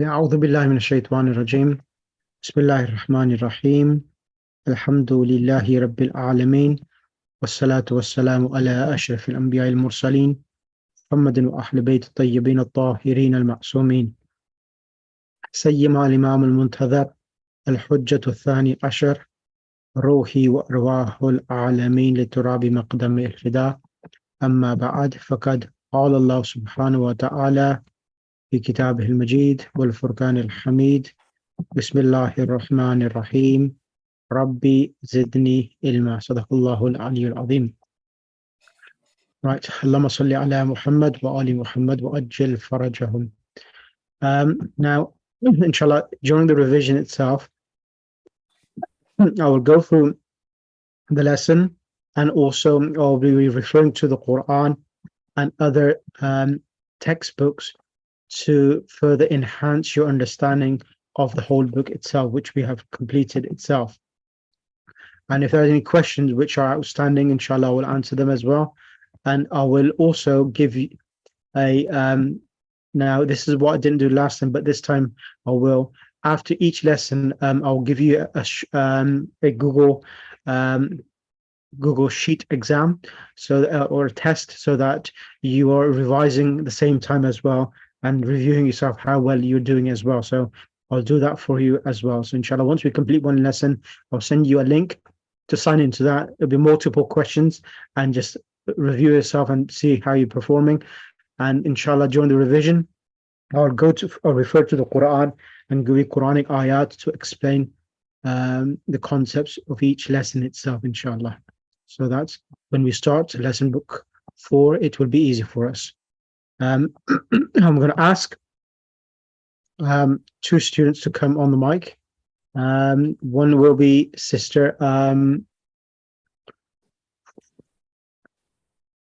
أعوذ بالله من الشيطان الرجيم بسم الله الرحمن الرحيم الحمد لله رب العالمين والصلاة والسلام على أشرف الأنبياء المرسلين محمد وأهل بيت الطيبين الطاهرين المعصومين سيما الإمام المنتظر الحجة الثاني عشر روحي وأرواح العالمين لتراب مقدم الفداء أما بعد فقد قال الله سبحانه وتعالى في كتابه المجيد والفرقان الحميد بسم الله الرحمن الرحيم ربي زدني علما صدق الله العلي العظيم. Right, Allahumma salli ala Muhammad wa ali Muhammad wa ajil farajahum. Now, inshallah, during the revision itself, I will go through the lesson and also I'll be referring to the Quran and other textbooks to further enhance your understanding of the whole book itself, which we have completed itself. And if there are any questions which are outstanding, inshallah, I will answer them as well. And I will also give you a, now this is what I didn't do last time, but this time I will. After each lesson, I'll give you a Google Sheet exam, or a test, so that you are revising at the same time as well and reviewing yourself how well you're doing as well. So I'll do that for you as well. So inshallah, once we complete one lesson, I'll send you a link to sign into that. There'll be multiple questions and just review yourself and see how you're performing. And inshallah, during the revision, I'll refer to the Quran and give you Quranic ayat to explain the concepts of each lesson itself, inshallah. So that's when we start lesson book 4, it will be easy for us. I'm going to ask 2 students to come on the mic. One will be Sister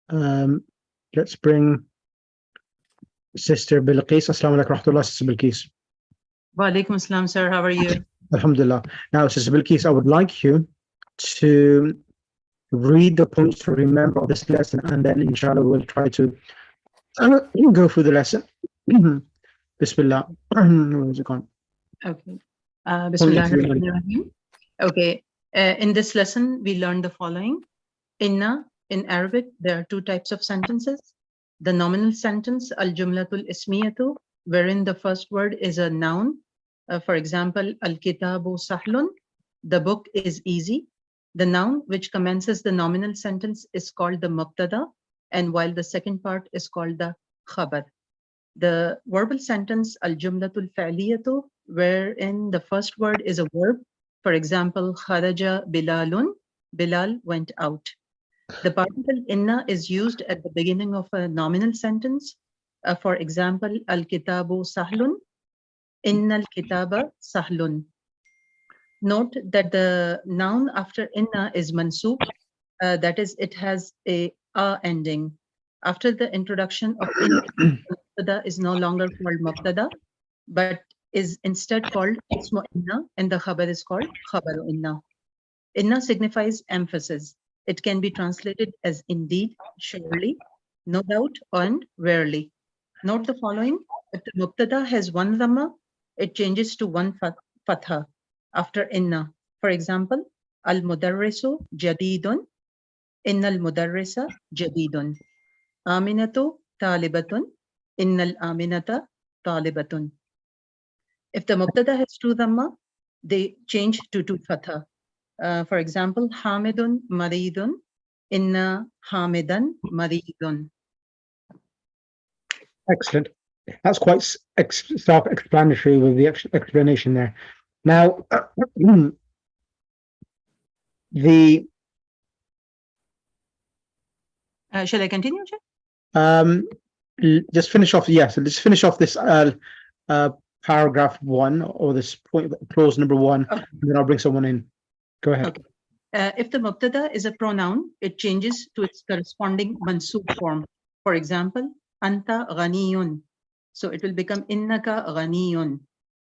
let's bring Sister Bilqis. Assalamu alaikum warahmatullah, Sister Bilqis. Wa alaikum assalam, sir. How are you? Alhamdulillah. Now, Sister Bilqis, I would like you to read the points to remember this lesson, and then inshallah we'll try to go through the lesson. Bismillah. Where is it gone? Okay. Bismillahirrahmanirrahim. Okay. In this lesson, we learned the following. In Arabic, there are 2 types of sentences. The nominal sentence, al-jumlatul ismiyatu, wherein the first word is a noun. For example, al-kitabu sahlun, the book is easy. The noun which commences the nominal sentence is called the mubtada, and while the second part is called the khabar. The verbal sentence, al-jumlatul fa'liyatu, wherein the first word is a verb. For example, kharaja bilalun, Bilal went out. The particle inna is used at the beginning of a nominal sentence. For example, al-kitabu sahlun, innal kitaba sahlun. Note that the noun after inna is mansub, that is, it has a ending. After the introduction of inna, mubtada is no longer called mubtada, but is instead called ismu inna, and the khabar is called khabaru inna. Inna signifies emphasis. It can be translated as indeed, surely, no doubt, and rarely. Note the following. If the mubtada has 1 dhamma, it changes to 1 fatha after inna. For example, al-mudarrisu jadidun, innal mudarrisa jadidun. Aminatu talibatun, innal aminata talibatun. If the mubtada has 2 dhamma, they change to 2 fatha. For example, hamidun maridun, inna hamidan maridun. Excellent. That's quite self-explanatory with the explanation there. Now, Shall I continue, Jay? Just finish off. Yes, let's finish off this paragraph 1, or this point, clause number 1, and then I'll bring someone in. Go ahead. Okay. If the mubtada is a pronoun, it changes to its corresponding mansub form. For example, anta ghaniyun. So it will become innaka ghaniyun.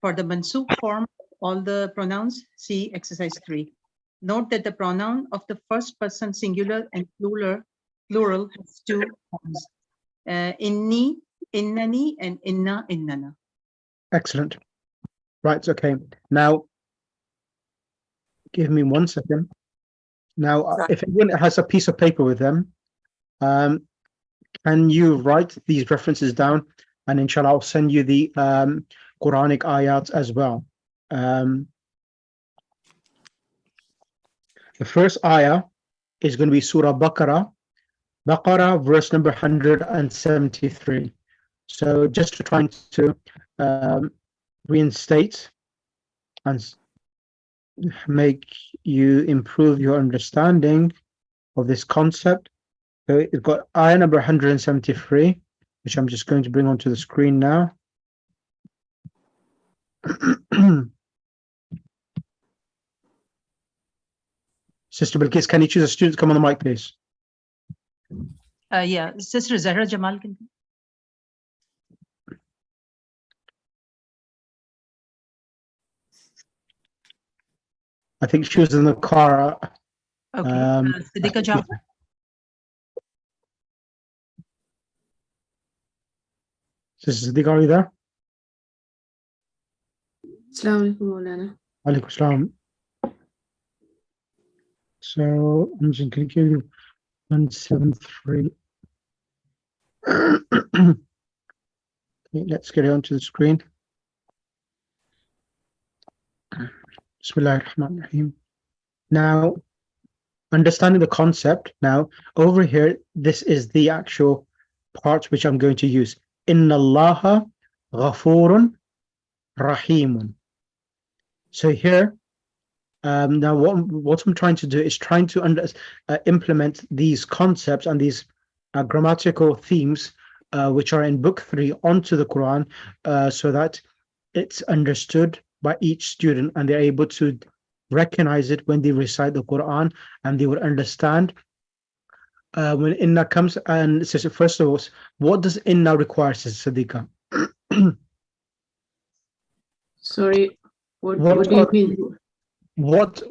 For the mansub form, all the pronouns, see exercise 3. Note that the pronoun of the first person singular and plural has 2 forms. Inni, innani, and inna, innana. Excellent. Right, okay. Now, give me 1 second. Now, if anyone has a piece of paper with them, can you write these references down? And inshallah, I'll send you the Quranic ayats as well. The first ayah is going to be Surah Baqarah, verse number 173. So just to try to reinstate and make you improve your understanding of this concept. So it's got ayah number 173, which I'm just going to bring onto the screen now. Sister Bilqis, can you choose a student to come on the mic, please? Yeah, Sister Zahra Jamal can. I think she was in the car. Okay. Siddiqa Jafar. Sister Siddiqa, are you there? Assalamu alaikum, Maulana. Alaikum salam. So I'm just going to give you 173. Okay, let's get it onto the screen. Bismillahirrahmanirrahim. Now, understanding the concept, now over here, this is the actual part which I'm going to use. Inna Allaha ghafurun rahimun. So here, now what I'm trying to do is trying to implement these concepts and these grammatical themes which are in book 3 onto the Quran, so that it's understood by each student and they're able to recognize it when they recite the Quran, and they would understand when inna comes. And so first of all, what does inna require, Sister Siddiqa? Sorry, what do you mean? What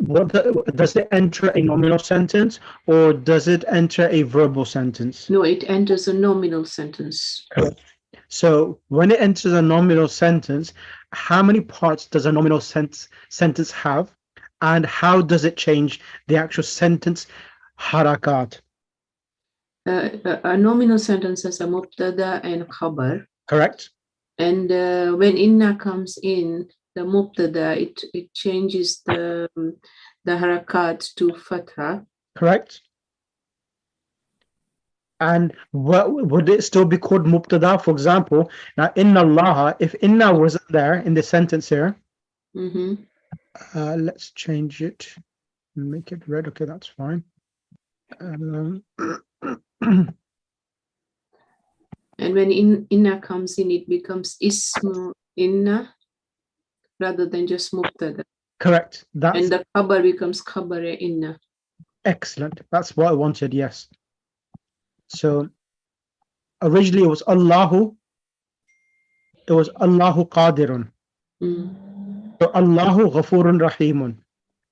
does it enter a nominal sentence, or does it enter a verbal sentence? No, it enters a nominal sentence. Correct. So when it enters a nominal sentence, how many parts does a nominal sentence have, and how does it change the actual sentence harakat? A nominal sentence has a mubtada and khabar. Correct. And when inna comes in, the mubtada, it changes the harakat to fatha. Correct. And what would it still be called mubtada? For example, now inna Allah, if inna wasn't there in the sentence here, let's change it, make it red. Okay, that's fine. And when inna comes in, it becomes ismu inna rather than just mubtada. Correct. And the khabar becomes khabar inna. Excellent. That's what I wanted. Yes. So originally it was Allahu. It was Allahu Qadirun. So Allahu Ghafurun Rahimun.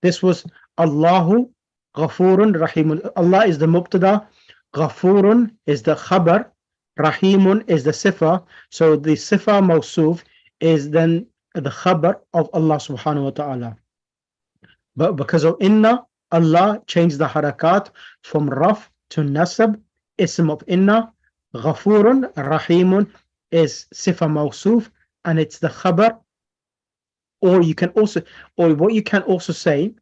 This was Allahu Ghafurun Rahimun. Allah is the mubtada, Ghafurun is the khabar, Rahimun is the sifa. So the sifa mawsuf is then the khabar of Allah subhanahu wa ta'ala. But because of inna, Allah changed the harakat from raf to nasab. Ism of inna, Ghafurun Rahimun is sifa mawsuf, and it's the khabar. Or you can also, or what you can also say,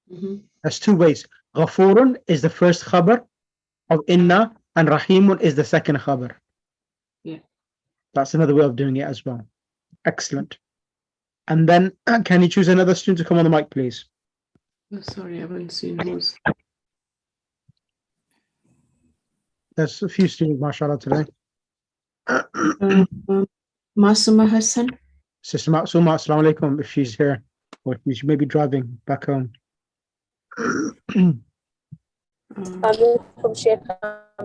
there's two ways. Ghafurun is the first khabar of inna, and Rahimun is the second khabar. Yeah. That's another way of doing it as well. Excellent. And then can you choose another student to come on the mic, please? Oh, sorry, I haven't seen who's. There's a few students, mashallah, today. Masuma Hassan. Sister Matsuma, assalamu alaikum, if she's here, or if she may be driving back home. I'm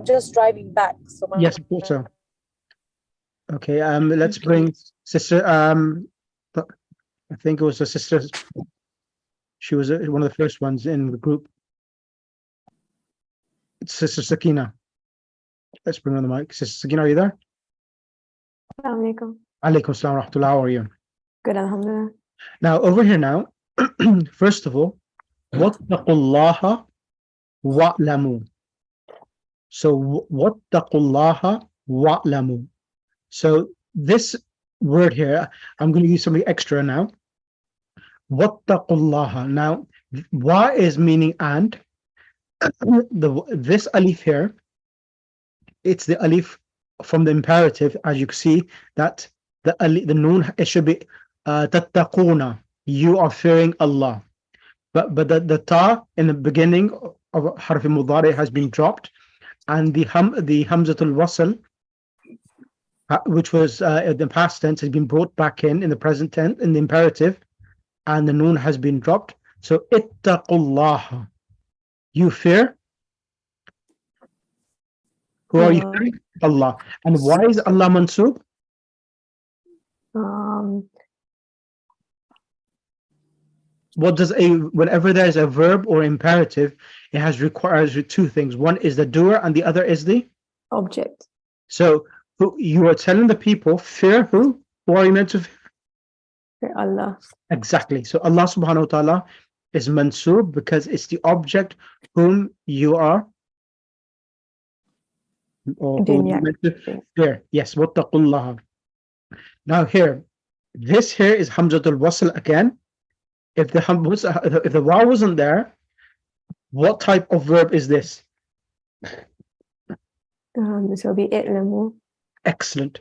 just driving back. So Yes, also. Okay, let's bring Sister, I think it was a sister, she was one of the first ones in the group. It's Sister Sakina. Let's bring her on the mic. Sister Sakina, are you there? Assalamu alaikum. Alaikum assalam wa rahmatullah. How are you? Good, alhamdulillah. Now, over here now, first of all, wattaqullaha wa'lamu. So, wattaqullaha wa'lamu. So, this word here, I'm going to use something extra now. Wattaqullaha. Now, wa is meaning and. This alif here, it's the alif from the imperative, as you can see that the noon, it should be tattaquna, you are fearing Allah, but the ta in the beginning of harf mudari has been dropped, and the hamzatul wasl, which was in the past tense, has been brought back in the present tense in the imperative, and the noon has been dropped. So ittaqullah, you fear. Who are you fearing? Allah. And why is Allah mansub? What does whenever there's a verb or imperative, it requires two things. One is the doer and the other is the object. So you are telling the people, fear who? Who are you meant to fear? Fear Allah. Exactly. So Allah subhanahu wa ta'ala is mansub because it's the object whom you are meant to fear. Yes, wattaqullaha. Now here, this here is hamzatul wasl again. If the waw wasn't there, what type of verb is this? This will be i'lamu. Excellent.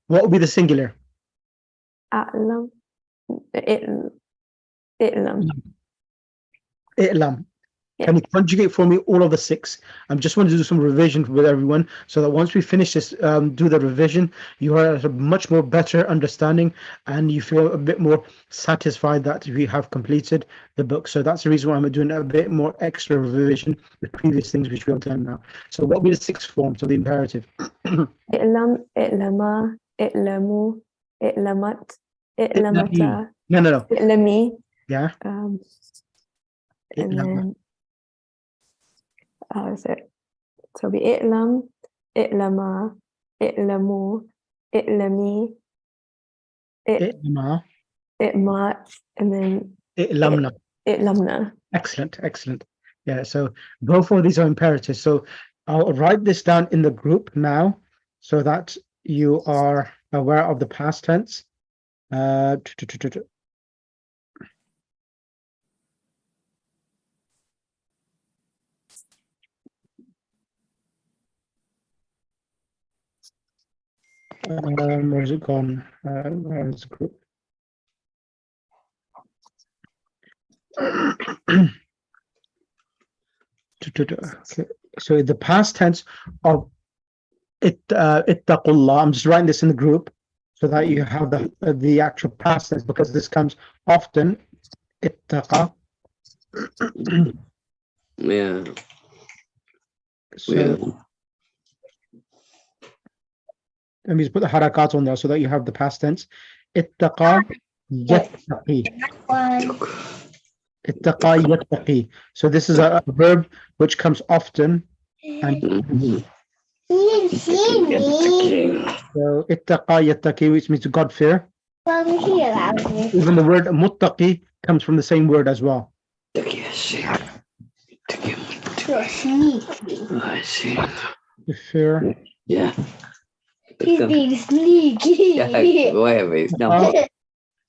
What would be the singular? A'lam. I'lam. I'lam. Yeah. Can you conjugate for me all of the six? I just want to do some revision with everyone so that once we finish this, do the revision, you are at a much more better understanding and you feel a bit more satisfied that we have completed the book. So that's the reason why I'm doing a bit more extra revision with previous things which we have done now. So what will be the six forms of the imperative? I'lam, i'lama, i'lamu, i'lamat, i'lamata. No. I'lami. Yeah. And then so be i'lam, i'lama, i'lamu, i'lami, I'lama, i'mat, and then i'lamna. i'lamna. Excellent. Yeah, so both of these are imperatives. So I'll write this down in the group now so that you are aware of the past tense. Where's it gone? Where is the group? Okay. So the past tense of ittaqullah, I'm just writing this in the group so that you have the actual past tense, because this comes often. Ittaqa. Yeah. So let me just put the harakat on there so that you have the past tense. Ittaqa yattaqi. Ittaqa yattaqi. So this is a verb which comes often. And so ittaqa yattaqi, which means to God fear. Even the word muttaqi comes from the same word as well. You're sneaky. I see. To fear. Yeah. He's being sneaky. Yeah, whatever. It's not.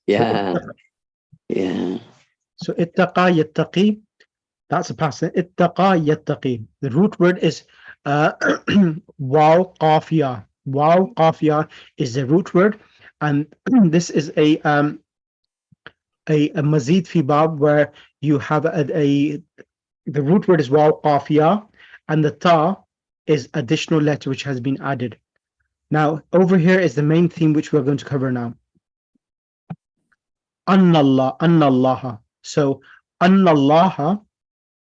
Yeah. Yeah. So ittaqa yattaqi, that's a past tense. Ittaqa yattaqi. The root word is waw qafiya. Waw qafiya is the root word, and this is a mazid fi bab, where you have the root word is waw qafiya, and the ta is additional letter which has been added. Now over here is the main theme which we're going to cover now. Annallaha. So annallaha.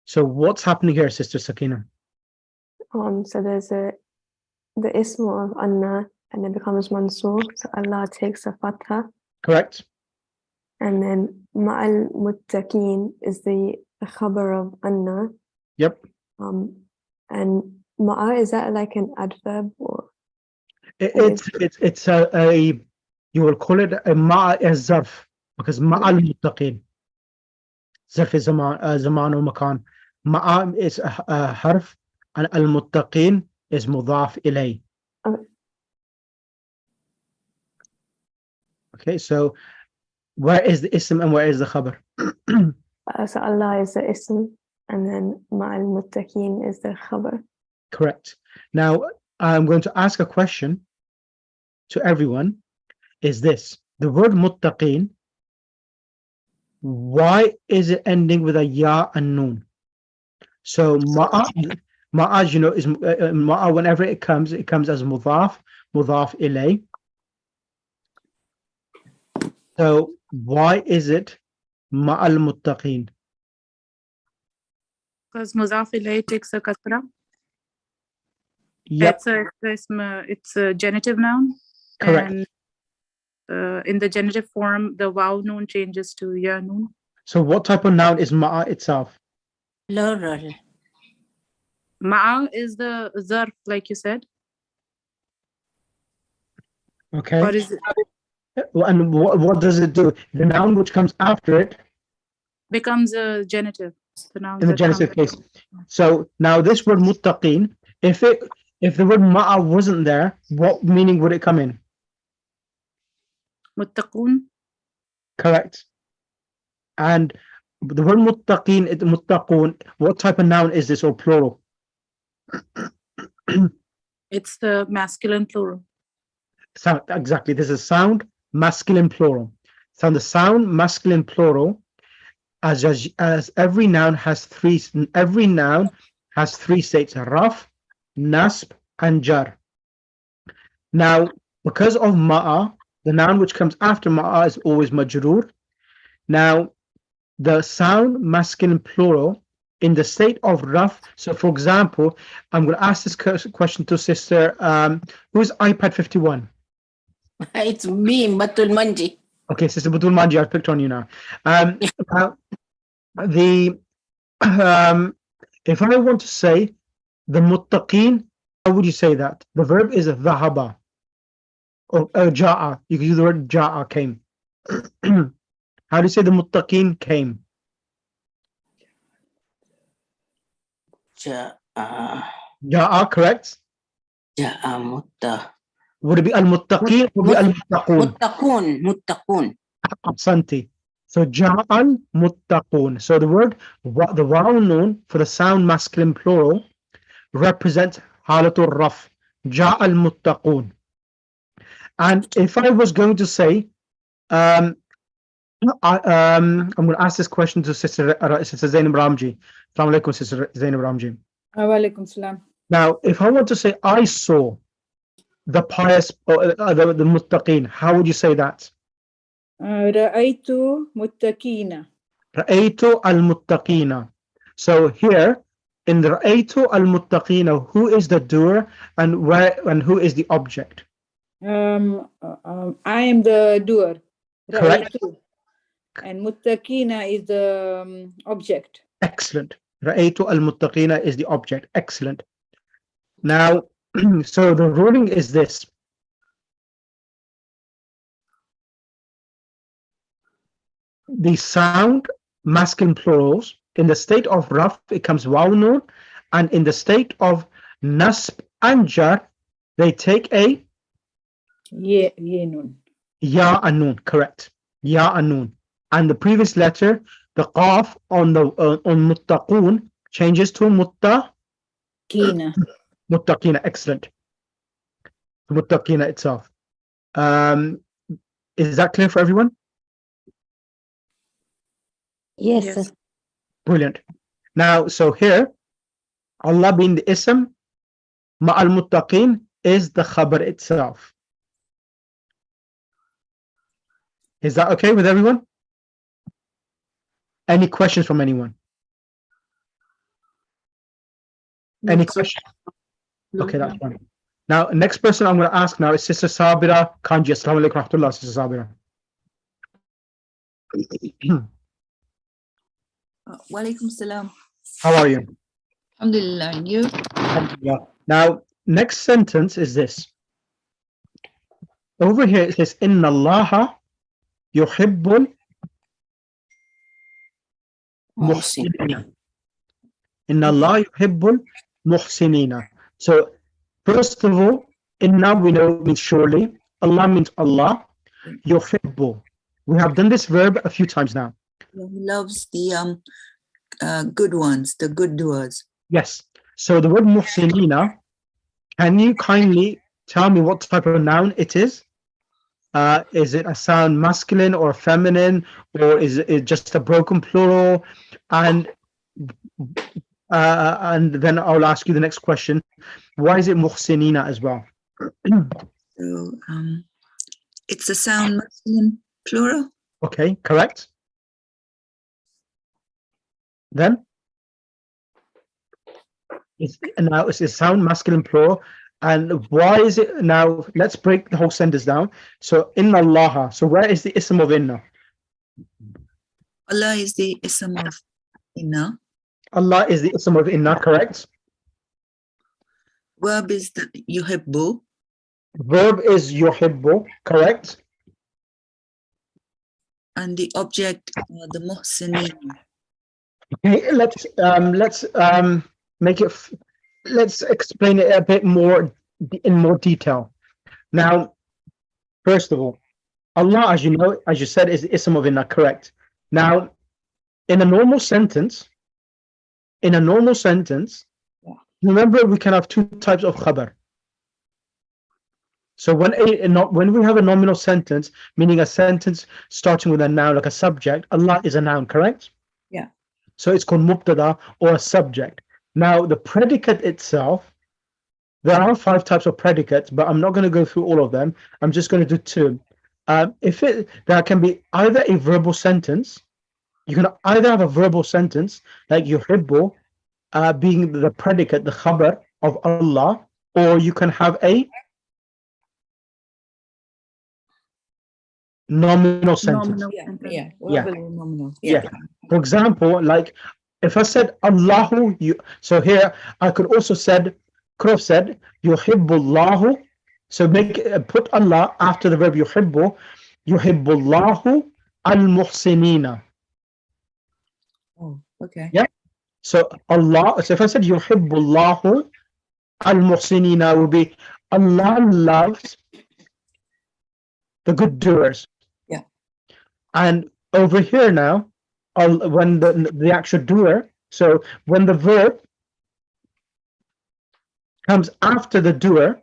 So what's happening here, Sister Sakina? So there's the ism of Anna, and it becomes mansub. So Allah takes a fatha. Correct. And then ma'al muttaqeen is the khabar of Anna. Yep. And ma'a, is that like an adverb or? It's a you will call it a ma'a as zarf, because ma'al muttaqin. Zarf is zaman or makan. Ma'a is a harf, and al muttaqin is mudaf ilay. Okay, so where is the ism and where is the khabar? So Allah is the ism, and then ma'al muttaqin is the khabar. Correct. Now, I'm going to ask a question to everyone. Is this the word muttaqin? Why is it ending with a ya and noon? So ma'a, you know, is ma'a. Whenever it comes as mudaf ilay. So why is it ma'al muttaqin? Because mudaf ilayh takes a kasra. Yep, It's a genitive noun. correct. And in the genitive form, the waw noon changes to ya noon. So what type of noun is ma'a itself? Plural. Ma'a is the zarf, like you said. Okay. Or is it And what does it do? The noun which comes after it becomes a genitive? The noun in the that genitive comes- case. So now this word muttaqin, if the word ma'a wasn't there, what meaning would it come in? Muttaqun. Correct. And the word muttaqin, muttaqun, what type of noun is this, or plural? It's the masculine plural. Sound, exactly. This is sound masculine plural. So the sound masculine plural, as every noun has three states: raf, nasb, and jar. Now, because of ma'a, the noun which comes after ma'a is always majroor. Now, the sound masculine plural in the state of raf. So, for example, I'm going to ask this question to Sister, who's iPad 51? It's me, Batul Manji. Okay, Sister Budul Manji, I've picked on you now. If I want to say the muttaqin, how would you say that? The verb is dhahaba or ja'a. You can use the word ja'a, came. How do you say the muttaqin came? Ja'a, correct? Ja'a mutta. Would it be al-muttaqin or be al-muttaqun? Muttaqun. Absanti. So ja'al muttaqun. So the word, the waw noon for the sound masculine plural represents halatul raf. Ja'al muttaqun. And if I was going to say, I'm going to ask this question to Sister Zainab Ramji. Assalamu alaikum, Sister Zainab Ramji. Walaikum salam. Now, if I want to say I saw the pious, the muttaqin, how would you say that? Ra'aytu muttaqina. Ra'aytu al-muttaqina. So here in the Ra'aytu al-muttaqina, who is the doer and who is the object? I am the doer. Correct. Ra'aytu. And muttaqina is the object. Excellent. Ra'aytu al-muttaqina is the object. Excellent. Now, so the ruling is this. The sound masculine plurals, in the state of raf, it comes waw noon, and in the state of nasb and jar, they take a Ye nun. ya and noon. Correct. Ya and noon. And the previous letter, the qaf on muttaqun changes to Kina. muttaqina. Excellent. Muttaqina itself. Is that clear for everyone? Yes, Yes. sir. Brilliant. Now, so here, Allah being the ism, ma'al muttaqin is the khabar itself. Is that okay with everyone? Any questions from anyone? Any questions? Okay, that's fine. Now, next person I'm going to ask now is Sister Sabira Kanji. Assalamu alaikum wa rahmatullah, Sister Sabira. Walaikum salam. How are you? Alhamdulillah, and you? Alhamdulillah. Now, next sentence is this. over here it says Inna Allaha yuhibbul muhsinina. Inna Allah yuhibbul muhsinina. So first of all, Inna we know means surely. Allah means Allah. Yuhibbu. We have done this verb a few times now. He loves the good ones, the good doers. Yes. So the word muhsinina, can you kindly tell me what type of noun it is? Is it a sound masculine or feminine, or is it just a broken plural? And then I'll ask you the next question. Why is it muhsinina as well? So it's a sound masculine plural. Okay, correct. Then it's a sound masculine plural. And why is it now? Let's break the whole sentence down. So Inna Allah. So where is the ism of Inna? Allah is the ism of Inna. Allah is the ism of Inna, correct? Verb is the yuhibbu. Verb is yuhibbu, correct? And the object, the muhsinin. Okay, let's make it. Let's explain it a bit more in more detail. Now, first of all, Allah, as you know, as you said, is the ism of Inna, correct? Now, in a normal sentence, remember we can have two types of khabar. So when we have a nominal sentence, meaning a sentence starting with a noun like a subject, Allah is a noun, correct? Yeah. So it's called mubtada or a subject. Now the predicate itself, there are 5 types of predicates, but I'm not going to go through all of them. I'm just going to do 2. There can be either a verbal sentence. You can either have a verbal sentence like yuhibbu, being the predicate, the khabar of Allah, or you can have a nominal sentence. Nominal. For example, like if I said Allahu, so here I could have said yuhibbullahu. So put Allah after the verb yuhibbu, yuhibbullahu al-muhsinina. Oh, okay. Yeah. So Allah. So if I said yuhibbullahu al-muhsinina, would be Allah loves the good doers. Yeah. And over here now, when the actual doer, so when the verb comes after the doer,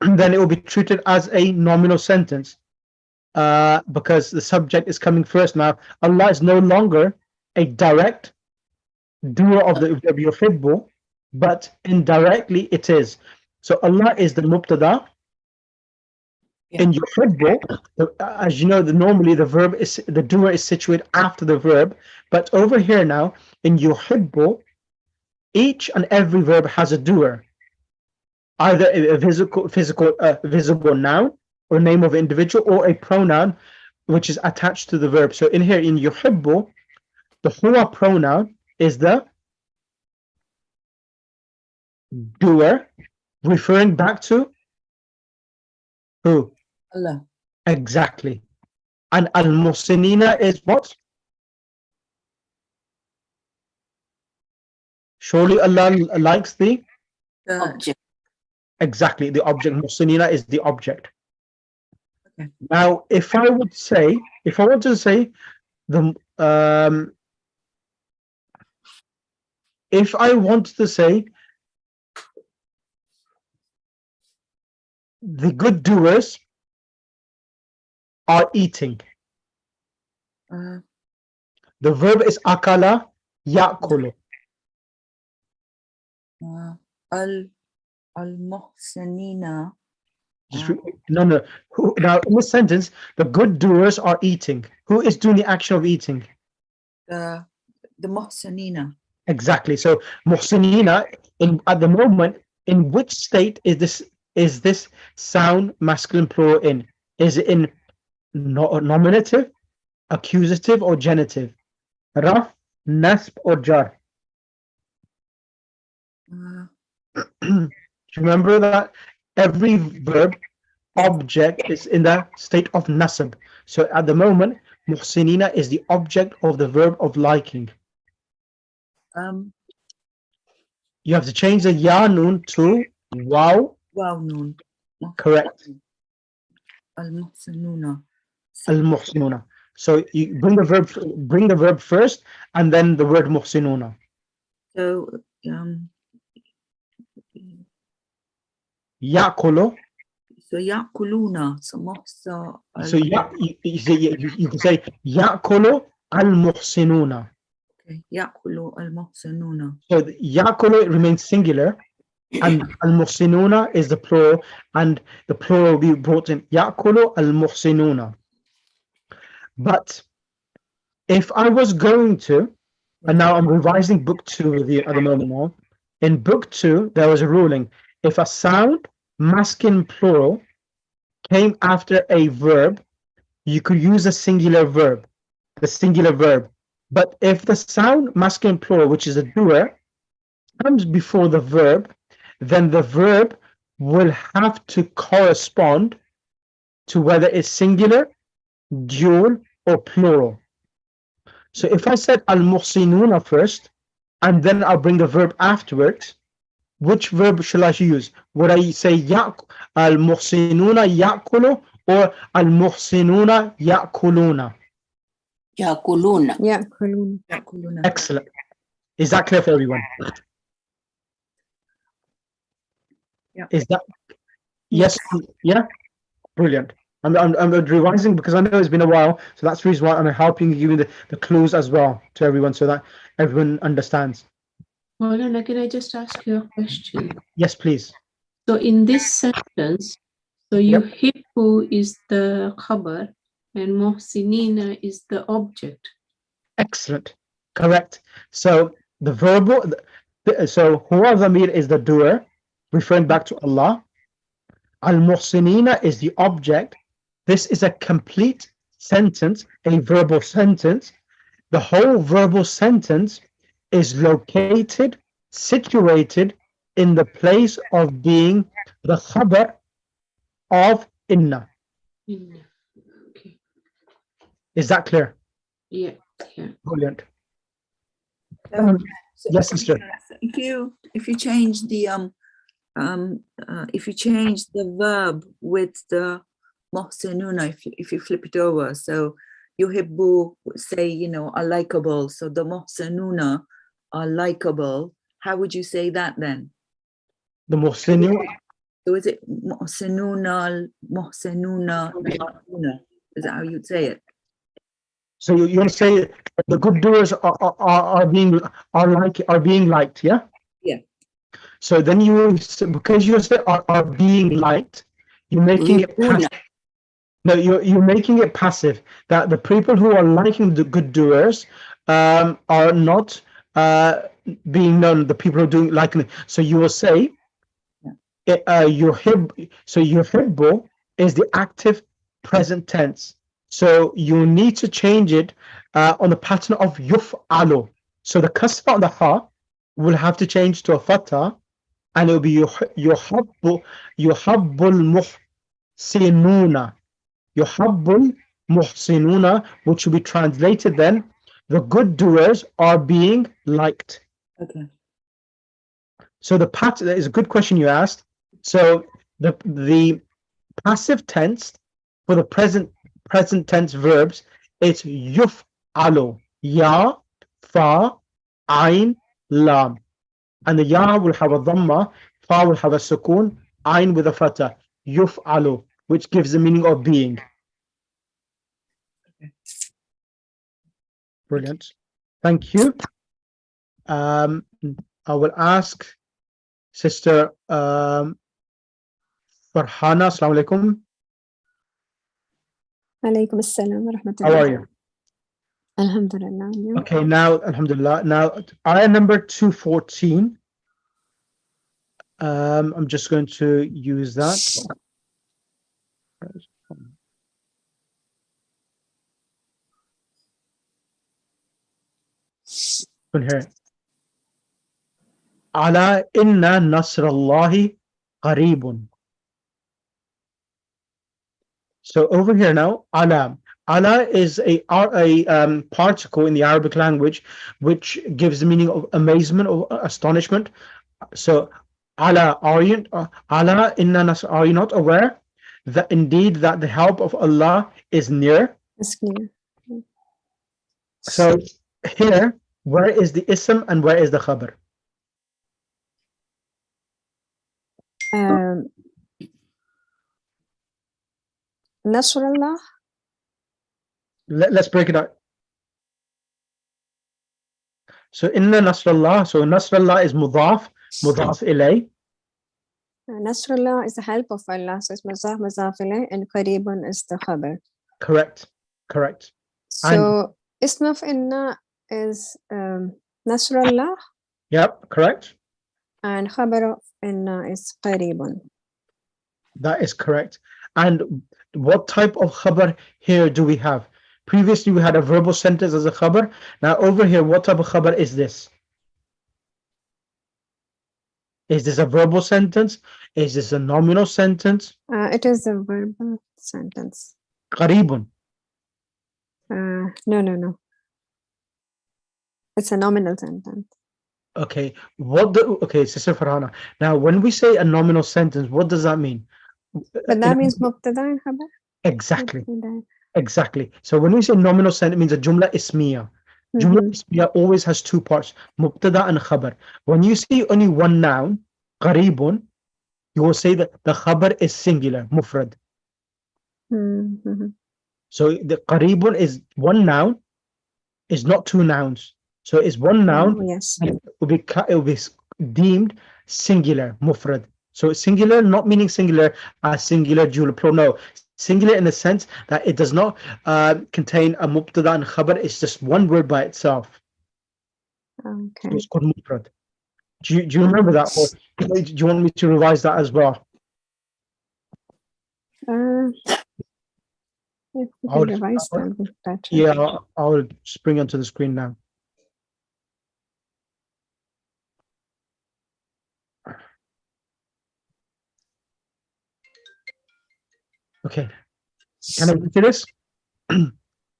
then it will be treated as a nominal sentence, because the subject is coming first. Now, Allah is no longer a direct doer of the verb yuhibbu, but indirectly it is. So Allah is the mubtada. In yuhibbu, as you know, normally the doer is situated after the verb, but over here now in yuhibbu, each and every verb has a doer, either a visible noun or name of individual, or a pronoun which is attached to the verb. So in here in yuhibbu, the huwa pronoun is the doer, referring back to who? Allah. Exactly. And al-muhsinina is what? Surely Allah likes the object. Exactly, the object. Muhsinina is the object. Okay. Now, if I wanted to say the if I wanted to say the good doers are eating. The verb is akala ya'kulu. Al-muhsinina. No. Now in this sentence, the good doers are eating. Who is doing the action of eating? The muhsinina. Exactly. So muhsinina, at the moment, in which state is this sound masculine plural in? Is it in nominative, accusative, or genitive? Raf, nasb, or jar? Do you remember that every verb object is in the state of nasab. So at the moment, muhsinina is the object of the verb of liking. You have to change the ya noon to waw. Wow noon. Correct. Al-muhsinuna. Al-muhsinuna. So you bring the verb first, and then the word muhsinuna. So Ya'kulu. so ya'kuluna. So muhsa. So you can say ya'kulu al-muhsinuna. Okay. Ya'kulu al-muhsinuna. So the ya'kulu remains singular, and al-muhsinuna is the plural, and the plural will be brought in. Ya'kulu al-muhsinuna. But if I was going to, and now I'm revising book 2 with you at the moment now. In book 2, there was a ruling. If a sound, masculine plural, came after a verb, you could use a singular verb, the singular verb. But if the sound, masculine plural, which is a doer, comes before the verb, then the verb will have to correspond to whether it's singular, dual, or plural. So if I said al-muhsinuna first, and then I'll bring the verb afterwards, which verb shall I use? Would I say al-muhsinuna ya'kulu or al-muhsinuna ya'kuluna? Yakuluna. Ya'kuluna. Excellent. Is that clear for everyone? Yeah. Is that yes? Yeah. Brilliant. I'm revising because I know it's been a while, so that's the reason why I'm helping you with the clues as well to everyone, so that everyone understands. Maulana, can I just ask you a question? Yes, please. So in this sentence, so yuhibbu is the khabar and muhsinina is the object. Excellent. Correct. So the verbal, so huwa dhamir is the doer, referring back to Allah. Al-muhsinina is the object. This is a complete sentence, a verbal sentence. The whole verbal sentence is located, situated in the place of being the khabar of inna. Inna. Okay. Is that clear? Yeah. Brilliant. So Yes, sister. If you change the verb with the muhsinuna, if you flip it over, so yuhibbu, say, are likable, so the muhsinuna are likable, how would you say that then? The muhsinuna. So is it muhsinuna, ya'kuluna? Is that how you'd say it? So you want to say the good doers are being liked, yeah? Yeah. So then because you say are being liked, you're making it passive. No, you're making it passive. That the people who are liking the good doers are not being known. The people who are doing liking it. So you will say yuhibbu is the active present tense. So you need to change it on the pattern of yuf'alu. So the kasra on the ha will have to change to a fatha, and it will be yuhabbul muhsinuna. Yuhabbul muhsinuna, which will be translated then, the good doers are being liked. Okay. So the pattern, that is a good question you asked. So the passive tense for the present tense verbs, it's yuf'alu, ya, fa, ain, lam. And the ya will have a dhamma, fa will have a sukun, ain with a fatha, yuf'alu, which gives the meaning of being. Brilliant. Thank you. I will ask Sister Farhana. Assalamu alaikum. Alaykum assalam wa rahmatullah. How are you? Alhamdulillah. Okay, now, alhamdulillah. Now, ayah number 214. I'm just going to use that. Here. Ala inna nasrallahi qareebun. So over here now, ala. Ala is a particle in the Arabic language, which gives the meaning of amazement or astonishment. So, ala, are you not aware that indeed that the help of Allah is near? It's clear. So here, where is the ism and where is the khabar? Nasrullah. Let's break it out. So inna nasrullah. So nasrullah is mudaf ilay. Nasrullah is the help of Allah. So it's mudaf ilayh, and qaribun is the khabar. Correct. So ism of inna is Nasrullah. Yep, correct. And khabar of inna is qaribun. That is correct. And what type of khabar here do we have? Previously, we had a verbal sentence as a khabar. Now, over here, what type of khabar is this? Is this a verbal sentence? Is this a nominal sentence? It is a verbal sentence. Qaribun. No. It's a nominal sentence. Okay. Okay, Sister Farhana. Now, when we say a nominal sentence, what does that mean? But that means mubtada and khabar? Exactly. So when we say nominal sentence, it means a jumla ismiya. Jumla ismiya always has two parts, mubtada and khabar. When you see only one noun, qaribun, you will say that the khabar is singular, mufrad. So the qaribun is one noun, is not two nouns. So it's one noun. Yes. It will be deemed singular, mufrad. So singular, not meaning singular as singular, plural. No, singular in the sense that it does not contain a mubtada and khabar. It's just one word by itself. Okay. So it's called mufrad. Do you remember that, or do you want me to revise that as well? If we can revise that. Yeah, I'll just bring onto the screen now. Okay, can I get to this?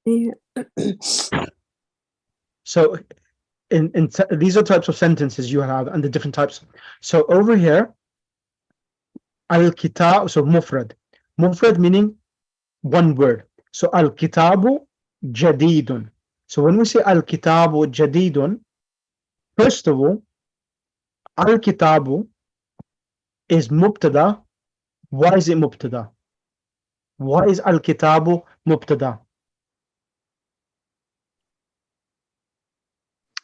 Yeah. So these are types of sentences you have and the different types. So over here, al-kitab, so mufrad meaning one word. So al-kitabu jadidun. So when we say al-kitabu jadidun, first of all, al-kitabu is mubtada. Why is it mubtada? Why is al-kitabu mubtada?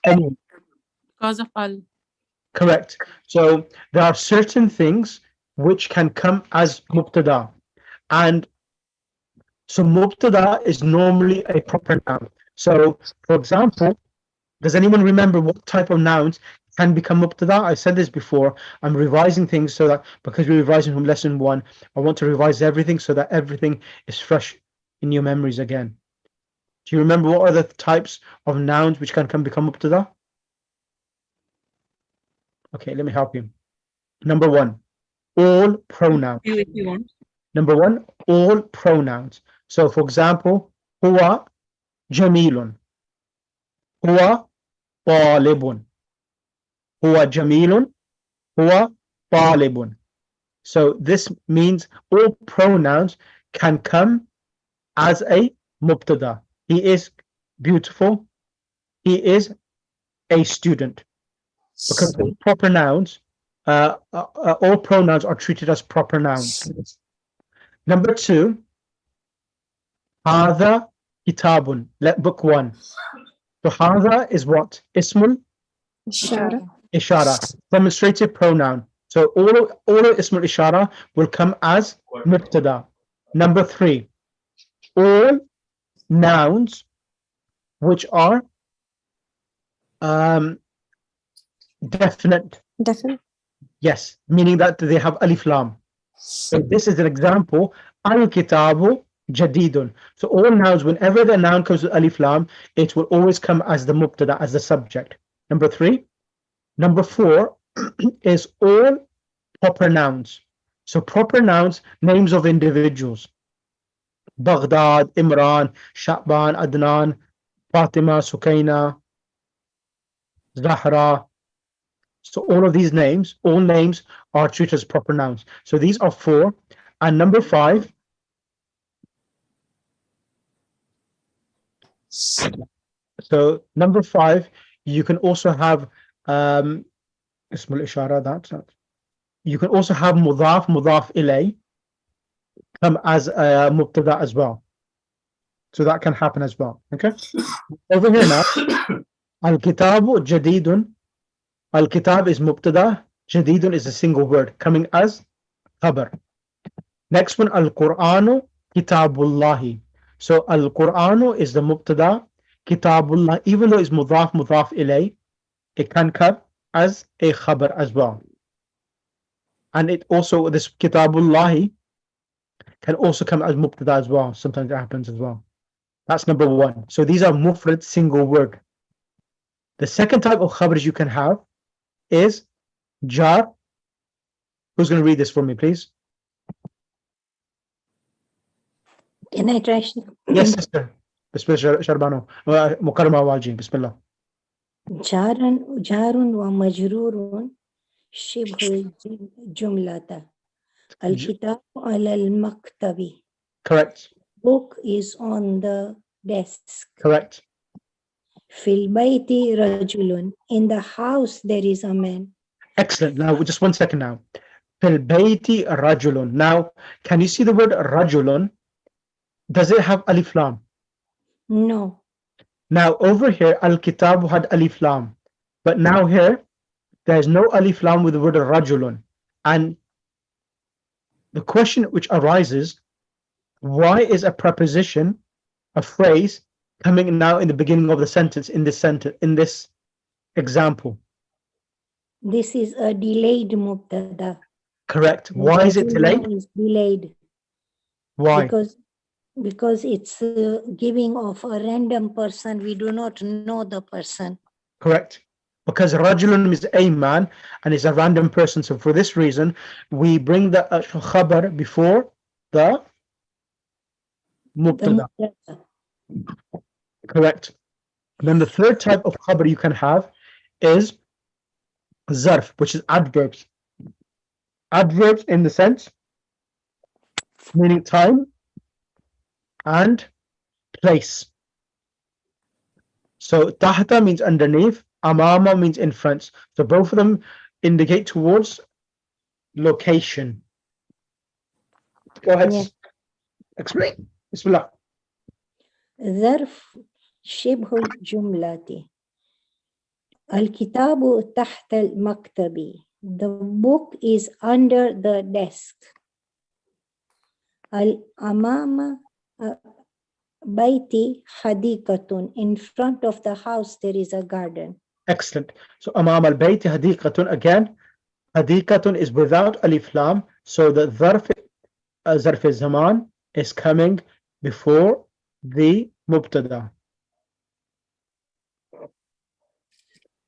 Anyone? Because of al. Correct. So there are certain things which can come as mubtada, and so mubtada is normally a proper noun. So, for example, does anyone remember what type of nouns can become mubtada? I said this before. I'm revising things so that because we're revising from lesson 1, I want to revise everything so that everything is fresh in your memories again. Do you remember what are the types of nouns which can become mubtada? Okay, let me help you. Number 1, all pronouns. If you want. Number 1, all pronouns. So, for example, huwa jamilun, huwa talibun, huwa jamilun, huwa talibun. So this means all pronouns can come as a mubtada. He is beautiful. He is a student. Because all proper nouns, all pronouns are treated as proper nouns. Number 2, hadha kitabun. Book 1. So hadha is what? Ismul ishara, demonstrative pronoun. So all ismul ishara will come as mubtada. Number 3, all nouns which are definite. Yes, meaning that they have alif lam. So this is an example. Al-kitabu jadidun. So all nouns, whenever the noun comes with alif lam, it will always come as the mubtada, as the subject. Number 3. Number 4 is all proper nouns. So proper nouns, names of individuals. Baghdad, Imran, Sha'ban, Adnan, Fatima, Sukaina, Zahra. So all of these names, all names are treated as proper nouns. So these are 4. And number 5, so number 5, you can also have Ismul Ishara, that you can also have mudaf, mudaf ilay come as a mubtada as well. So that can happen as well. Okay. Over here now, al-kitabu jadidun. Al-kitab is mubtada, jadidun is a single word coming as khabar. Next one, al-Qur'anu kitabullahi. So al-Qur'anu is the mubtada, kitabullah, even though it's mudaf, mudaf ilay, it can come as a khabar as well. And it also, this kitabullahi can also come as mubtada as well. Sometimes it happens as well. That's number 1. So these are mufrad, single word. The second type of khabars you can have is jar. Who's going to read this for me, please? Can I try? Yes, sister. Bismillah, Sharbano. Mukarrama Walji. Bismillah. Jarun wa majrurun shibhul jumlata. Al-kitab ala al-maktabi. Correct. Book is on the desk. Correct. Fil bayti rajulun. In the house there is a man. Excellent. Now, just 1 second now. Fil bayti rajulun. Now, can you see the word rajulun? Does it have alif lam? No. Now, over here, al-kitab had alif lam. But now here, there's no alif lam with the word rajulun. And the question which arises, why is a preposition, a phrase, coming now in the beginning of the sentence, in this example? This is a delayed mubtada. Correct. Why is it delayed? It's delayed. Why? Because it's giving of a random person. We do not know the person. Correct. Because rajulun is a man and is a random person. So for this reason, we bring the khabar before the mubtada. Correct. And then the third type of khabar you can have is zarf, which is adverbs. Adverbs in the sense meaning time and place. So tahta means underneath, amama means in front. So both of them indicate towards location. Go ahead. Yeah. Explain. Bismillah. ظرف شبه الجملة. الكتاب تحت المكتب. The book is under the desk. الأمام بيتي حديقة. In front of the house there is a garden. Excellent. So أمام البيت حديقة, again, حديقة is without alif lam. So the ظرف الزمان is coming before the mubtada.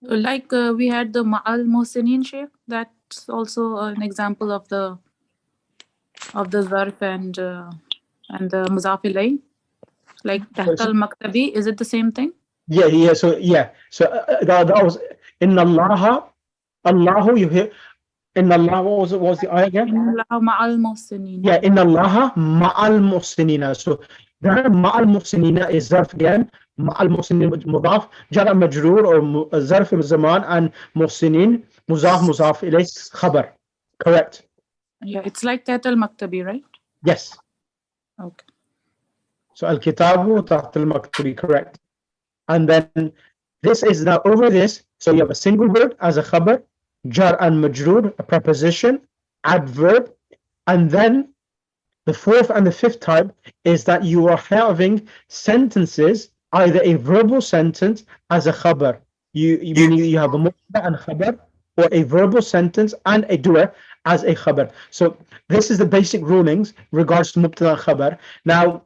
Like we had the Ma'al Mohsinin Sheikh, that's also an example of the Zarf and the Mudaf ilayh. Like Taht al-Maktabi, is it the same thing? Yeah. So that was Inna Allah. Allahu, you hear? Inna Allah, what was the ayah again? Inna Allah Ma'al Mohsinin. Yeah, Inna Allah Ma'al Muhsinina. So there Ma'al Muhsinina is zarf again. Ma'al Muhsinin mudaf, jara majroor or zarf zaman, and Muhsinin muzaf ilay khabar. Correct. Yeah, it's like Taht al-Maktabi, right? Yes. Okay. So al-kitabu taht al-maktabi, correct. And then this is now over this. So you have a single word as a khabar, jar and majroor, a preposition, adverb, and then the fourth and the fifth type is that you are having sentences, either a verbal sentence as a khabar. Meaning you have a mubtada and khabar, or a verbal sentence and a dua as a khabar. So this is the basic rulings regards to mubtada and khabar. Now,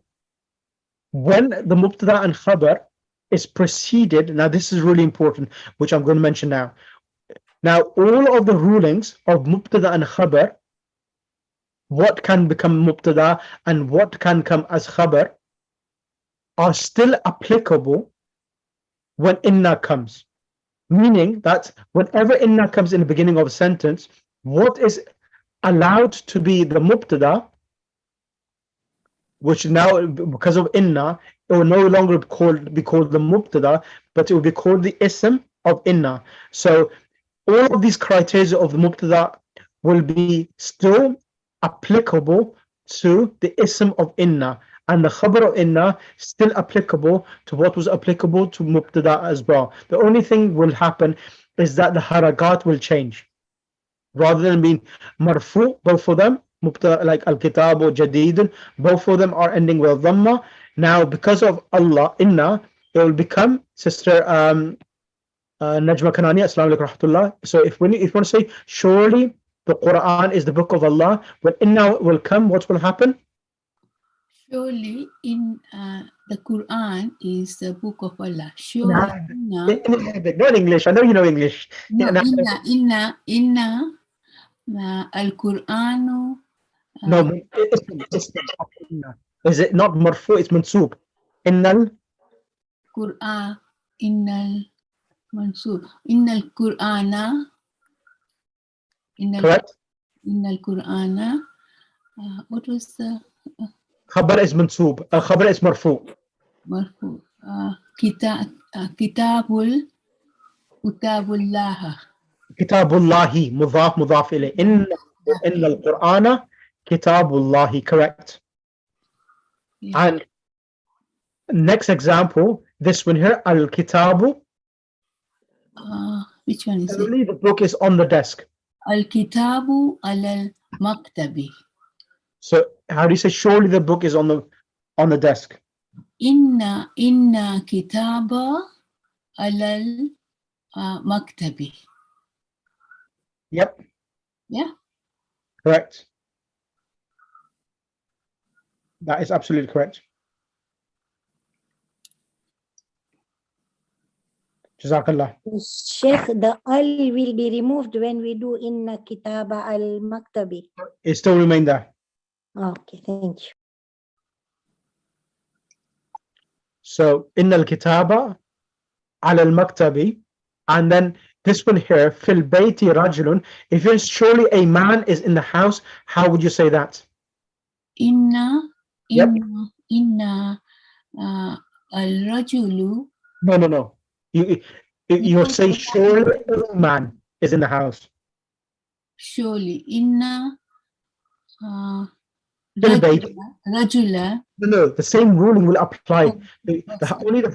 when the mubtada and khabar is preceded, now this is really important, which I'm going to mention now. Now, all of the rulings of mubtada and khabar what can become mubtada and what can come as khabar are still applicable when inna comes. Meaning that whenever inna comes in the beginning of a sentence, what is allowed to be the mubtada, which now because of inna, it will no longer be called the mubtada, but it will be called the ism of inna. So all of these criteria of the mubtada will be still applicable to the ism of inna, and the khabar of inna still applicable to what was applicable to mubtada as well. The only thing will happen is that the harakat will change. Rather than being marfu, both of them, mubtada like al-kitab or jadid, both of them are ending with dhamma. Now because of Allah, inna, it will become sister Najma Kanani, assalamu alaikum rahmatullah. So if you want to say surely the Quran is the book of Allah, when inna will come, what will happen? Surely in the Quran is the book of Allah. Surely In Arabic, not English. I know you know English. no, Yeah, inna al-Quranu. no, is it not marfu? It's mansub. Innal Quran, innal mansub, innal Qurana, correct. innal Qurana. What was the Khabar is mansub. Khabar is marfu. marfu? Kitabullah. Kitabullahi, mudaf ilayh. Inna al-Qur'ana kitabullahi, correct. Yeah. And next example, this one here, al-kitabu. Which one is it? Suddenly the book is on the desk. Al-kitabu al-maktabi. So how do you say surely the book is on the desk? Inna kitaba alal maktabi. Yep. Yeah. Correct. That is absolutely correct. Jazakallah. Sheikh, the al will be removed when we do inna kitaba al-maktabi. It still remain there. Okay, thank you. So inna al-kitaba ala al-maktabi, and then this one here, fil bayti rajulun. If it's surely a man is in the house, how would you say that? Inna Yep. al-rajulu. No. You say surely a man is in the house. Surely inna Fil bayti. rajula. No, the same ruling will apply. Only the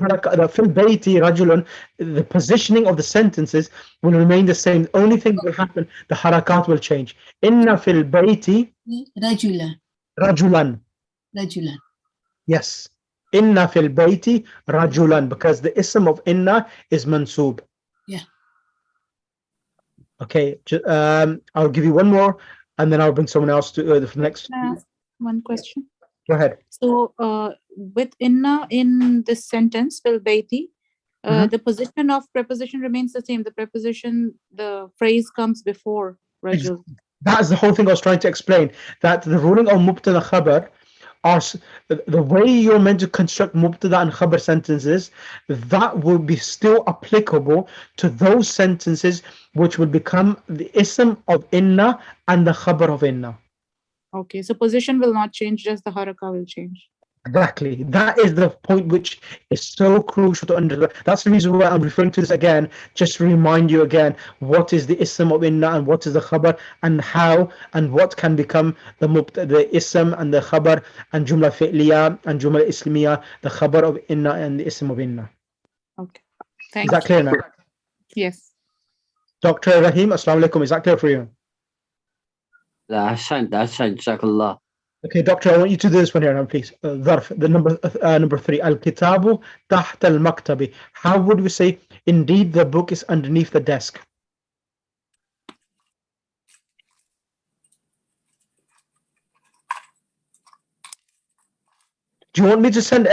fil bayti rajulun, the positioning of the sentences will remain the same. The only thing that will happen, the harakat will change. Inna fil bayti rajulan. Yes. Inna fil bayti rajulan, because the ism of inna is mansub. Yeah. Okay. I'll give you one more, and then I'll bring someone else to the next. One question. Go ahead. So with inna in this sentence, fil bayti, the position of preposition remains the same. The preposition, the phrase comes before rajul. That's the whole thing I was trying to explain. That the ruling of mubtada khabar are the way you're meant to construct mubtada and khabar sentences, that will be still applicable to those sentences which will become the ism of inna and the khabar of inna. Okay, so position will not change, just the haraka will change. Exactly. That is the point which is so crucial to understand. That's the reason why I'm referring to this again, just to remind you again, what is the ism of inna and what is the khabar, and how and what can become the ism and the khabar and jumla fi'liya and jumla ismiya, the khabar of inna and the ism of inna. Okay, thank Is that clear now? Yes. Dr. Rahim, assalamu alaikum. Is that clear for you? That's Jazakallah. Okay, Doctor, I want you to do this one here now, please. Dharf, the number 3. Al-kitabu taht al-maktabi. How would we say, indeed, the book is underneath the desk? Do you want me to send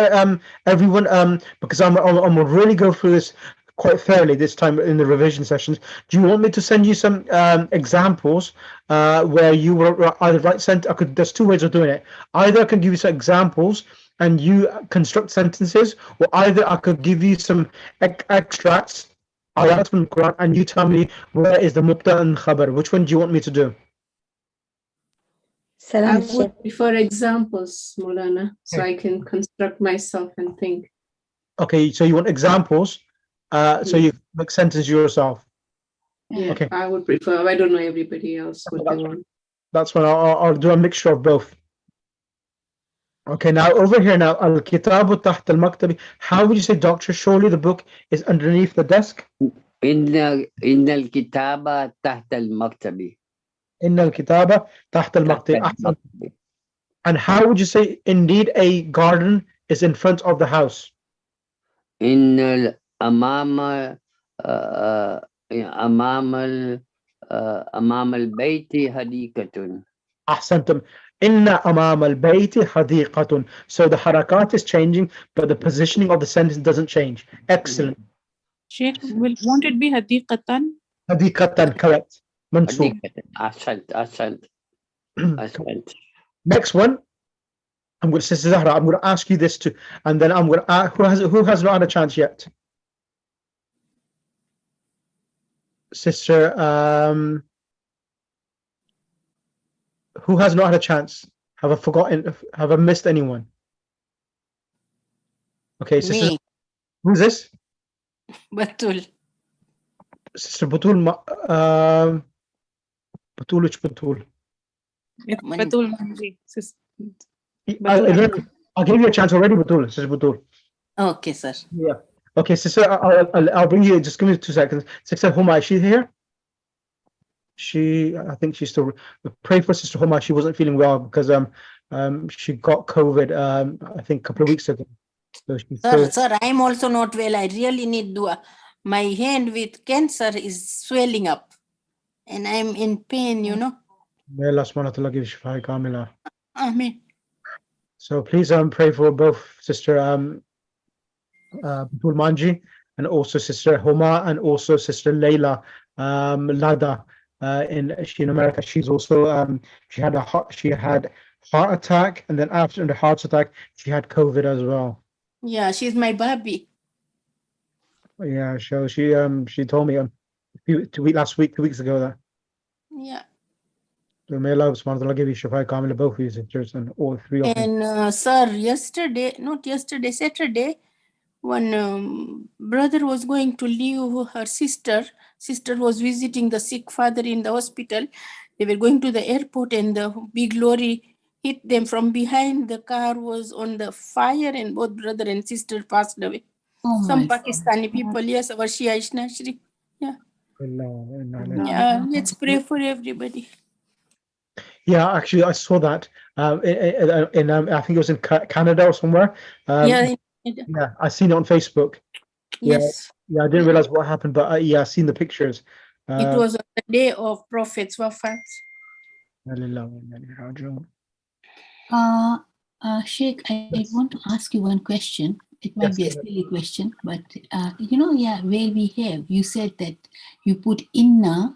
everyone, because I'm really go through this quite fairly this time in the revision sessions. Do you want me to send you some examples where you will either write there's two ways of doing it. Either I can give you some examples and you construct sentences, or either I could give you some extracts, ayat from the Quran, and you tell me where is the mubtada and khabar. Which one do you want me to do? I Salam, would Sheikh. prefer examples, Maulana, so I can construct myself and think. Okay, so you want examples, so you make sentences yourself. Yeah, Okay. I would prefer. I don't know everybody else what they want. That's fine. I'll do a mixture of both. Okay, now over here now, al-kitabu taht al-maktabi. How would you say, doctor? Surely the book is underneath the desk. إن الكتاب تحت المكتب. Inna al-kitaba taht al-maktabi. And how would you say, indeed, a garden is in front of the house? إن أمام أمام البيت حديقة. Ahsantum. Inna amam al-bayti hadiqatun. So the harakat is changing, but the positioning of the sentence doesn't change. Excellent. Sheikh, won't it be hadiqatan? Hadiqatan, correct. Mansoob. أحسنت. Next one. I'm going to say, Zahra, I'm going to ask you this too, and then I'm going to ask who has not had a chance yet. Sister, who has not had a chance? Have I forgotten? Have I missed anyone? Okay, sister. Me. Who's this? Batul. Sister Batul. Batul, which Batul? Batul Manji. I'll give you a chance already, Batul. Sister Batul. Okay, sir. Yeah. Okay, sister, I'll bring you. Just give me 2 seconds. Sister Huma, is she here? I think she's still. Pray for Sister Huma. She wasn't feeling well because she got COVID. I think a couple of weeks ago. So she's Sir, I'm also not well. I really need dua. My hand with cancer is swelling up, and I'm in pain. You know. May Allah subhanahu wa ta'ala give Shifa Kamila. Amen. So please pray for both Sister Batul Manji and also Sister Homa and also Sister Layla Lada in America. She's also she had heart attack, and then after the heart attack she had COVID as well. Yeah, she's my baby. Yeah, so she told me 2 weeks ago that. Yeah. So may Allah subhanahu wa ta'ala give you Shifa Kamila, both of you sisters and all three of them. And sir, Saturday, one brother was going to leave her sister. Sister was visiting the sick father in the hospital. They were going to the airport, and the big lorry hit them from behind. The car was on the fire, and both brother and sister passed away. Oh Some my Pakistani people, yes, our Shia Ishnashri. Yeah. Yeah, let's pray for everybody. Yeah, actually, I saw that in I think it was in Canada or somewhere. Yeah. Yeah, I seen it on Facebook. Yes. Yeah, I didn't realize what happened, but yeah, I seen the pictures. It was on the day of Prophet's wafat. Sheikh, I want to ask you one question. It might be a silly question, but where we have, you said that you put inna,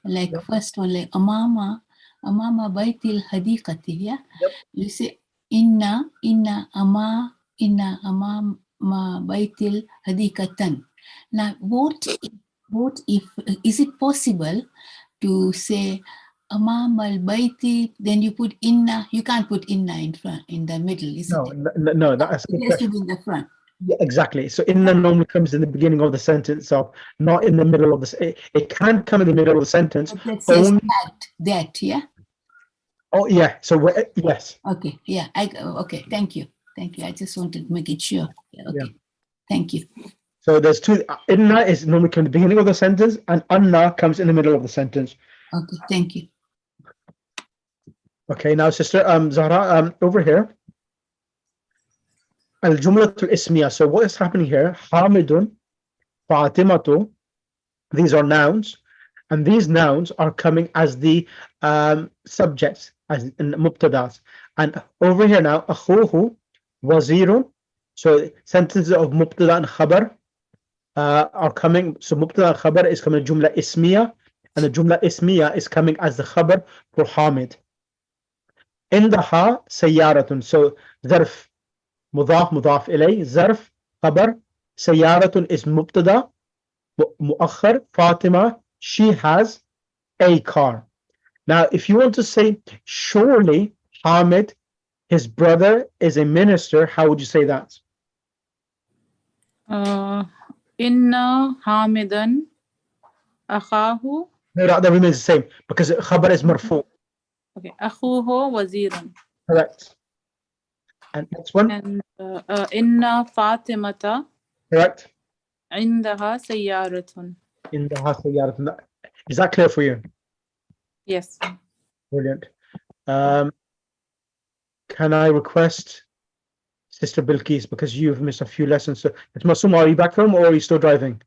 like first one, like amama baitil hadiqati, you say inna amama baitil hadiqatan. Now, what if is it possible to say amam al baiti, then you put inna? You can't put inna in front, in the middle, isn't it? No, that's it has to be in the front. Yeah, exactly. So inna normally comes in the beginning of the sentence, so not in the middle of the. It can come in the middle of the sentence. But that says that, yeah. Oh yeah. So yes. Okay. Yeah. Okay. Thank you. I just wanted to make it sure. Okay. Yeah. Thank you. So there's two. Inna is normally comes in the beginning of the sentence, and anna comes in the middle of the sentence. Okay. Thank you. Okay. Now, Sister Zahra, over here. Al-Jumlatul Ismiya. So what is happening here? Hamidun, Fatimatu. These are nouns, and these nouns are coming as the subjects, as in mubtadas. And over here now, akhuhu, wazirun. So sentences of mubtada and khabar. are coming. So mubtada and khabar is coming jumla ismiya, and the jumla ismiya is coming as the khabar for Hamid. Indaha sayyaratun. So zarf mudaf mudaf ilay, zarf khabar, sayyaratun is mubtada muakhar, Fatima, she has a car. Now if you want to say surely Hamid, his brother, is a minister, how would you say that? Inna Hamidan akhahu. No, that remains the same because khabar is marfu. Okay, akhuhu waziran. Correct. And next one. And inna Fatimata. Correct. Indaha sayyaratun. Indaha sayyaratun. Is that clear for you? Yes. Brilliant. Can I request Sister Bilqis, because you've missed a few lessons? So, Masum, are you back home or are you still driving?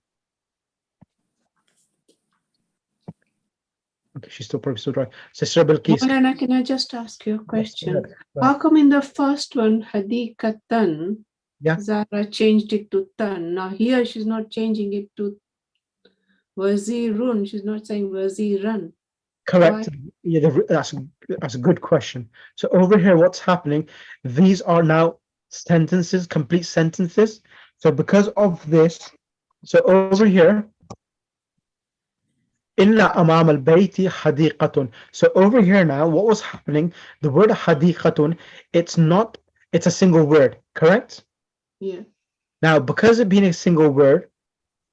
Okay, she's probably still driving. Sister Bilqis. Maulana, can I just ask you a question? How come in the first one, Hadikatan, Zara changed it to Tan? Now here she's not changing it to Wazirun. She's not saying Waziran. Correct. Why? Yeah, that's a good question. So over here, what's happening? These are now sentences, complete sentences. So because of this, so over here, Inna amam al-bayti hadiqatun. So over here now, what was happening? The word hadiqatun, it's a single word, correct? Yeah. Now, because it being a single word,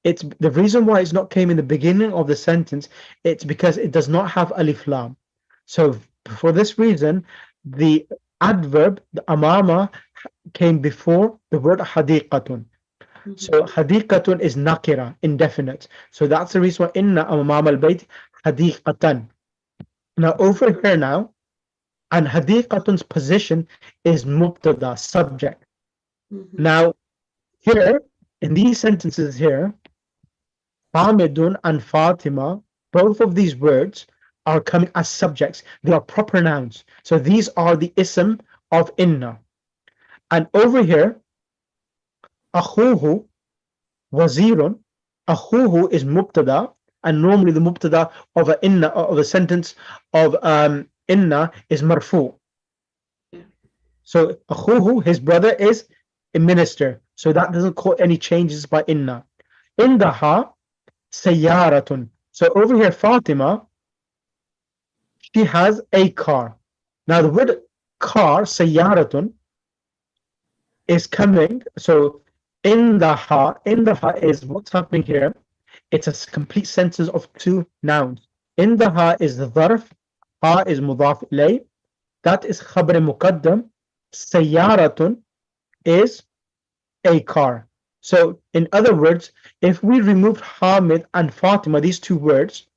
it's the reason why it's not came in the beginning of the sentence, it's because it does not have alif lam. So for this reason, the adverb, the amama, came before the word hadiqatun. So hadiqatun is nakira, indefinite. So that's the reason why inna amam al-bayt hadiqatan. Now over here now, and hadiqatun's position is mubtada, subject. Now here, in these sentences here, Hamidun and Fatima, both of these words are coming as subjects. They are proper nouns. So these are the ism of inna. And over here, akhuhu, wazirun, akhuhu is mubtada, and normally the mubtada of a inna, of a sentence of inna, is marfu. So akhuhu, his brother, is a minister. So that doesn't cause any changes by inna. Indaha sayyaratun. So over here, Fatima, she has a car. Now the word car, sayyaratun, is coming. So indaha is what's happening here. It's a complete sentence of two nouns. Indaha is the dharf, ha is mudaf ilay. That is khabar muqaddam. Sayyaratun is a car. So in other words, if we remove Hamid and Fatima, these two words,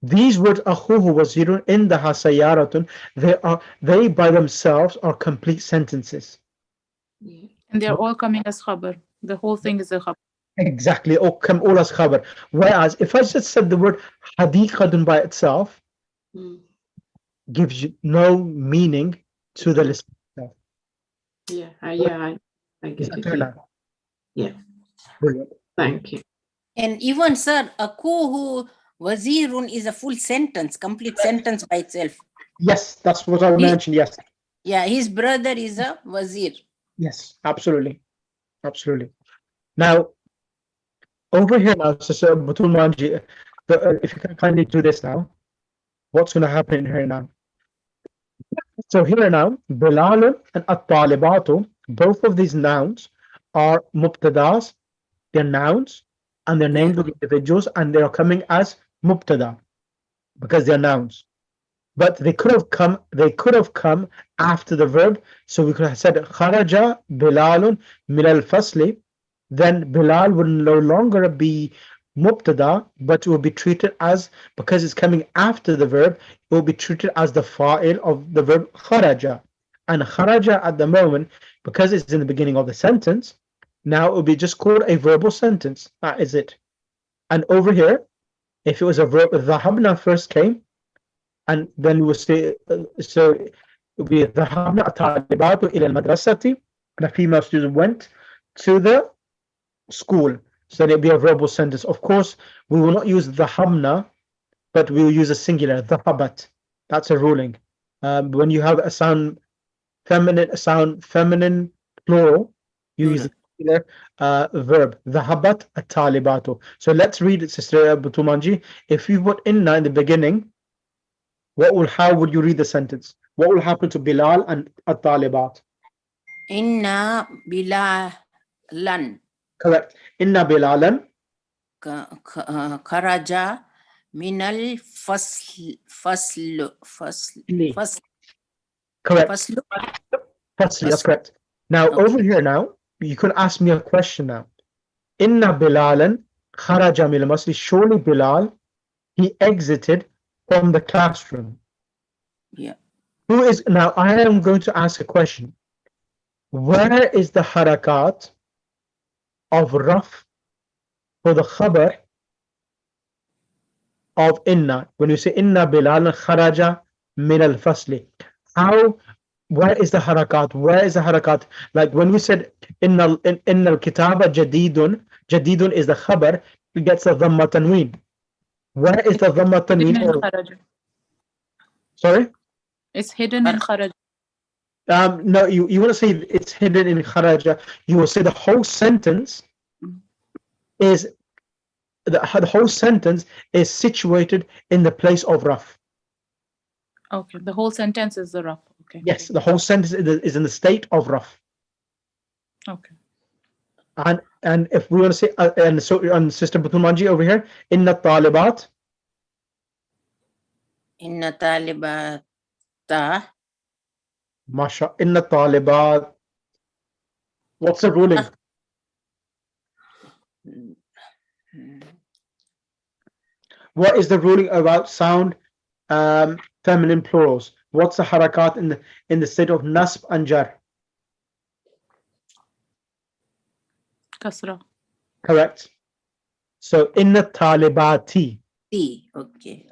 these words akhuhu wazirun indaha sayyaratun, they by themselves are complete sentences. And they're all coming as khabar. The whole thing is a khabar. Exactly, come all as khabar. Whereas if I just said the word hadiqatun by itself, gives you no meaning to the list. Yeah, I get it. Yeah. Brilliant. Thank you. And even, sir, akuhu wazirun is a full sentence, complete sentence by itself. Yes, that's what I mentioned. Yes. Yeah, his brother is a wazir. Yes, absolutely. Absolutely. Now, over here now, Sister Batul Manji, if you can kindly do this now, what's going to happen here now? So here now, Bilal and At-Talibatu, both of these nouns are mubtadas, they're nouns, and they're named of individuals, and they are coming as mubtada because they're nouns. But they could have come after the verb. So we could have said kharaja Bilalun min al-fasli. Then Bilal would no longer be mubtada, but it will be treated as, because it's coming after the verb, it will be treated as the fa'il of the verb kharaja. And kharaja at the moment, because it's in the beginning of the sentence, now it will be just called a verbal sentence. That is it. And over here, if it was a verb, dhahabna first came, and then we will say, so it will be dhahabna at-talibatu ila al-madrasati, the female student went to the school. So it'll be a verbal sentence. Of course, we will not use dhahabna, but we will use a singular, dhahabat. That's a ruling. When you have a sound feminine plural, you use a singular verb, dhahabat at-talibatu. So let's read it, Sister Butumanji. If you put inna in the beginning, how would you read the sentence? What will happen to Bilal and at-talibat? Inna Bilalan Correct. Inna Bilalan Kharaja Minal Fasl. Correct. Faslu. Firstly, that's correct. Now, over here now, you could ask me a question now. Inna Bilalan kharaja min al-masjid. Surely Bilal, he exited from the classroom. Yeah. Who is, now I am going to ask a question. Where is the harakat of raf for the khabar of inna? When you say inna Bilalan kharaja min al-fasli, where is the harakat? Where is the harakat? Like when we said innal kitaba jadidun is the khabar, it gets a dhamma tanween. Where is the dhamma tanween? Sorry? It's hidden in kharaja. No, you want to say it's hidden in kharaja. You will say the whole sentence is the whole sentence is situated in the place of raf. Okay, the whole sentence is the raf. Okay. Yes, the whole sentence is in the state of raf. Okay. And if we want to say, and so on Sister Butumanji over here, inna talibat. Inna talibata. Masha, inna talibat. What's the ruling? What is the ruling about sound feminine plurals? What's the harakat in the state of nasb and jar? Kasra. Correct. So inna talibati. Okay.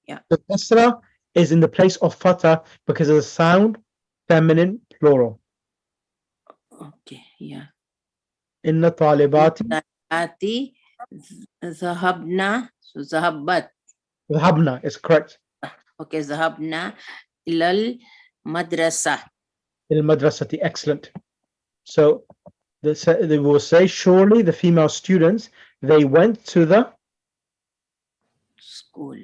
Yeah. The kasra is in the place of fatha because of the sound feminine plural. Okay. Yeah. Inna talibati. Talibati zahabna. So zahabat. Zahabna is correct. Okay, zahabna ilal madrasa. Il madrasati, excellent. So they will say, surely the female students, they went to the school.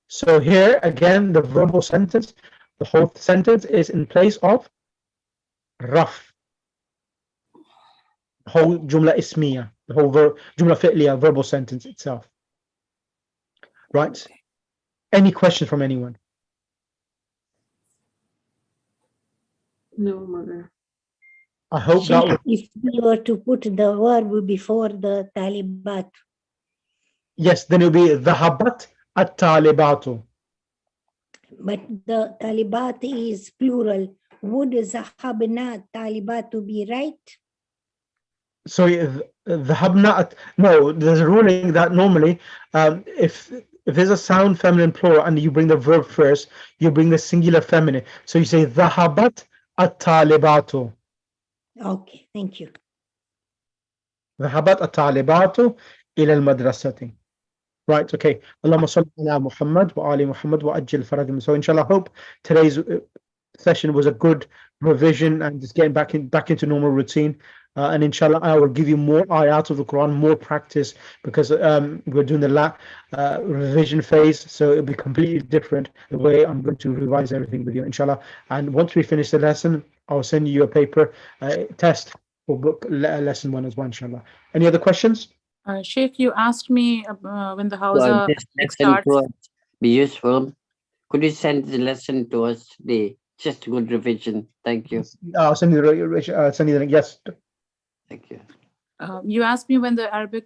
So here again, the verbal sentence, the whole sentence is in place of raf. Whole jumla ismiya, the whole jumla fi'liya, verbal sentence itself. Right? Any questions from anyone? No, mother. I hope that was... If we were to put the verb before the talibat. Yes, then it will be dhahabat at-talibatu. But the talibat is plural. Would zahabna talibatu be right? So dhahabna, no, there's a ruling that normally if there's a sound feminine plural and you bring the verb first, you bring the singular feminine. So you say dhahabat at-talibatu. Okay, thank you. dhahabat at-talibatu ila al-madrasati. Right, okay. Allahumma salli ala Muhammad wa ali Muhammad wa ajil faradim. So inshallah, I hope today's session was a good revision and just getting back into normal routine. And inshallah, I will give you more ayat of the Quran, more practice, because we're doing the revision phase, so it'll be completely different the way I'm going to revise everything with you, inshallah. And once we finish the lesson, I'll send you a paper test for book lesson 1 as well, inshallah. Any other questions? Sheikh, you asked me when the Hausa starts. Be useful. Could you send the lesson to us today? Just a good revision. Thank you. I'll send you the link. Yes. Thank you. You asked me when the Arabic